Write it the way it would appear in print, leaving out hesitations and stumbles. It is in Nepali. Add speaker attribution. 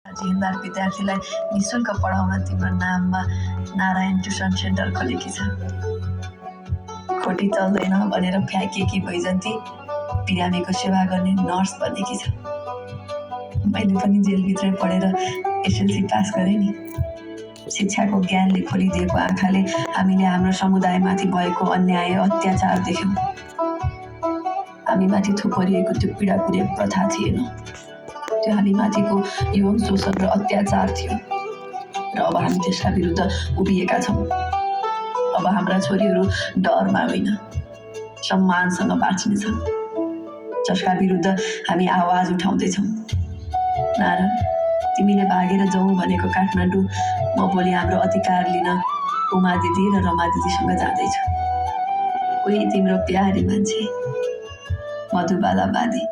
Speaker 1: जिम्मेदार विद्यार्थीलाई निःशुल्क पढाउन तिम्रो नाममा नारायण ट्युसन सेन्टर खोलेकी छ। खोटी चल्दैन भनेर फ्याँकिएकी वैजन्ती बिरामीको सेवा गर्ने नर्स बनेकी छ। मैले पनि जेलभित्रै पढेर एसएलसी पास गरेँ नि। शिक्षाको ज्ञानले खोलिदिएको आँखाले हामीले हाम्रो समुदायमाथि भएको अन्याय अत्याचार देख्यौँ। हामीमाथि थुपरिएको त्यो पीडाकुरे प्रथा थिएन, त्यो हामीमाथिको यौन शोषण र अत्याचार थियो। र अब हामी त्यसका विरुद्ध उभिएका छौँ। अब हाम्रा छोरीहरू डरमा होइन, सम्मानसँग बाँच्नेछन्, जसका विरुद्ध हामी आवाज उठाउँदैछौँ। नारायण, तिमीले भागेर जाउँ भनेको काठमाडौँ म भोलि हाम्रो अधिकार लिन उमा दिदी र रमा दिदीसँग जाँदैछु। कोही तिम्रो प्यारी मान्छे मधुबाला बादी।